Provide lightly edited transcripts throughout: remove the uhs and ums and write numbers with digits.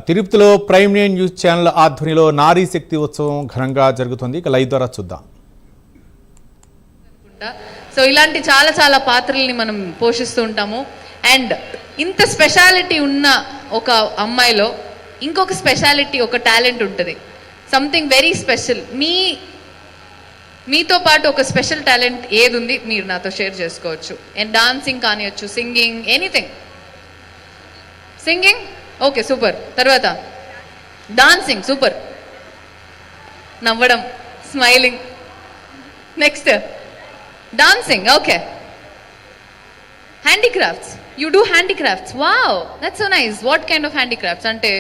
తిరుపతిలో prime nine news channel ఆధ్వర్యంలో నారీ శక్తి ఉత్సవం ఘనంగా జరుగుతుంది. లైవ్ ద్వారా చూద్దాం. సో ఇలాంటి చాలా చాలా పాత్రల్ని మనం పోషిస్తూ ఉంటాము. అండ్ ఇంత స్పెషాలిటీ ఉన్న ఒక అమ్మాయిలో ఇంకొక స్పెషాలిటీ, ఒక టాలెంట్ ఉంటుంది. Something very special. మీతో పాటు ఒక స్పెషల్ టాలెంట్ ఏది ఉంది మీరు నాతో షేర్ చేసుకోవచ్చు. అండ్ డాన్సింగ్ కానివచ్చు, singing, anything. Singing okay, super. తర్వాత డాన్సింగ్ సూపర్, నవ్వడం, smiling. Next dancing okay. Handicrafts, you do handicrafts. Wow, that's so nice. What kind of handicrafts? అంటే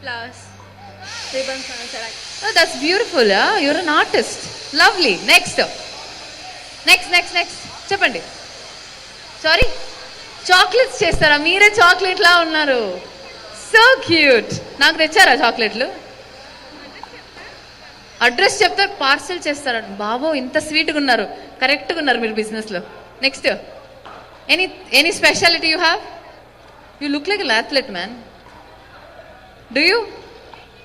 flowers, ribbons and select. Oh, that's beautiful. You're an artist. Lovely. Next. చెప్పండి. Sorry, chocolates చేస్తారా? మీరే chocolate లా ఉన్నారు. So cute. నాకు తెచ్చారా చాక్లెట్లు? Address చెప్తే parcel చేస్తారా? బాబో, ఇంత స్వీట్గా ఉన్నారు. కరెక్ట్గా ఉన్నారు మీరు బిజినెస్లో. Next, any speciality you have? You look like an athlete, man. Do you?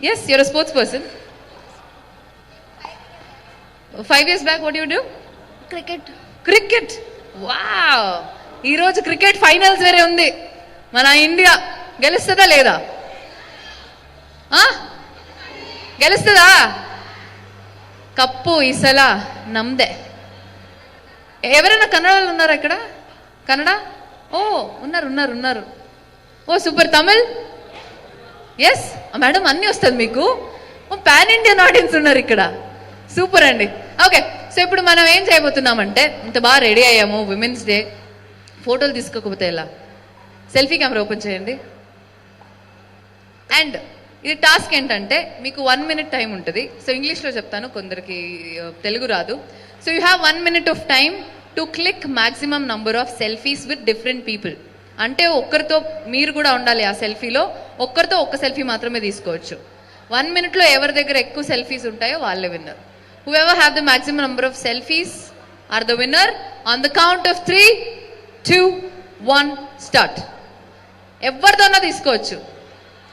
Yes, you're a sports person. 5 years back, what do you do? Cricket. Wow. ఈ రోజు క్రికెట్ ఫైనల్స్ వేరే ఉంది. మన ఇండియా గెలుస్తుందా లేదా? గెలుస్తుందా? కప్పు ఈసలా నమ్దే. ఎవరైనా కన్నడ వాళ్ళు ఉన్నారా ఇక్కడ? కన్నడ? ఓ, ఉన్నారు. ఓ సూపర్. తమిళ్? ఎస్ మేడం, అన్నీ వస్తుంది మీకు. పాన్ ఇండియన్ ఆడియన్స్ ఉన్నారు ఇక్కడ. సూపర్ అండి. ఓకే, సో ఇప్పుడు మనం ఏం చేయబోతున్నామంటే, ఇంత బాగా రెడీ అయ్యాము, విమెన్స్ డే. ఫోటోలు తీసుకోకపోతే ఎలా? సెల్ఫీ కెమెరా ఓపెన్ చేయండి. అండ్ ఇది టాస్క్ ఏంటంటే, మీకు 1 minute టైం ఉంటుంది. సో ఇంగ్లీష్లో చెప్తాను, కొందరికి తెలుగు రాదు. So you have 1 minute of time to click maximum number of selfies with different people. అంటే ఒక్కరితో మీరు కూడా ఉండాలి ఆ సెల్ఫీలో. ఒక్కరితో ఒక్క సెల్ఫీ మాత్రమే తీసుకోవచ్చు. 1 minute ఎవరి దగ్గర ఎక్కువ సెల్ఫీస్ ఉంటాయో వాళ్ళే winner. Whoever have the maximum number of selfies are the winner. On the count of 3, 2, 1, start. ఎవరితోనా తీసుకోవచ్చు.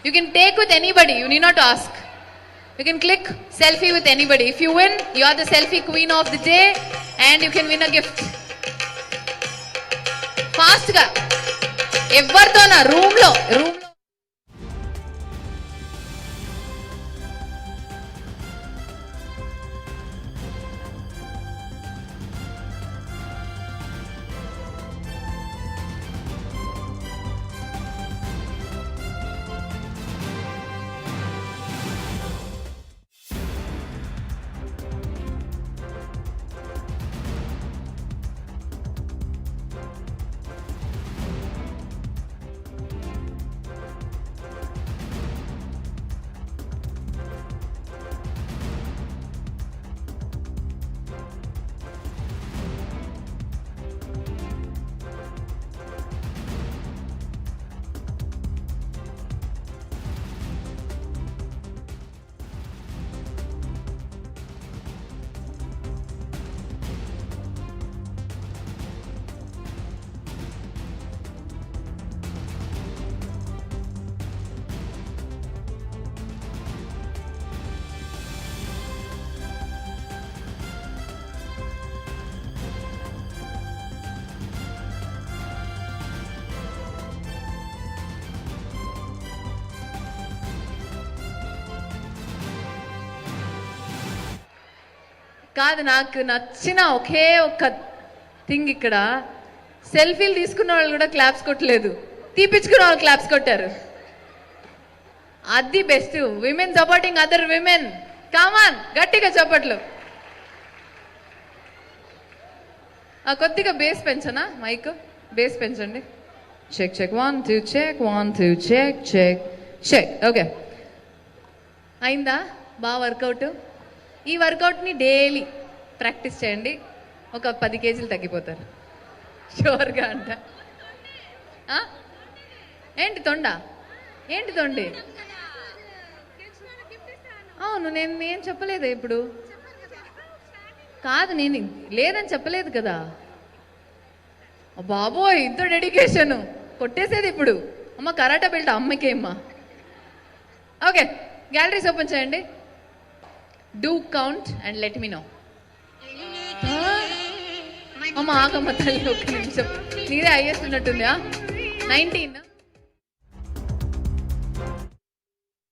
You can take with anybody. You need not ask. You can click selfie with anybody. If you win, you are the selfie queen of the day and you can win a gift. Fast గా ఎవరితోనా room లో కాదు. నాకు నచ్చిన ఒకే ఒక్క thing ఇక్కడ, సెల్ఫీలు తీసుకున్న వాళ్ళు కూడా క్లాప్స్ కొట్టలేదు, తీపించుకున్న వాళ్ళు క్లాప్స్ కొట్టారు. అది best. Women supporting other women. Come on, గట్టిగా చప్పట్లు. కొద్దిగా బేస్ పెంచనా? మైక్ బేస్ పెంచండి. Check 1 2 check 1 2 check. ఓకే, అయిందా? బాగా వర్కౌట్. ఈ వర్కౌట్ని డైలీ ప్రాక్టీస్ చేయండి. ఒక 10 kgs తగ్గిపోతారు షూర్గా. అంట ఏంటి తొండి? అవును, నేను చెప్పలేదు ఇప్పుడు. కాదు, నేను లేదని చెప్పలేదు కదా. బాబోయ్, ఇంత డెడికేషన్. కొట్టేసేది ఇప్పుడు. అమ్మ కరాటా బెల్ట్ అమ్మకేమ్మా. ఓకే, గ్యాలరీస్ ఓపెన్ చేయండి. Do count and let me know. అమ్మ ఆగమ్మ తల్లి, ఒక్క నిమిషం. నీదే హైయెస్ట్ ఉన్నట్టుందా? 19.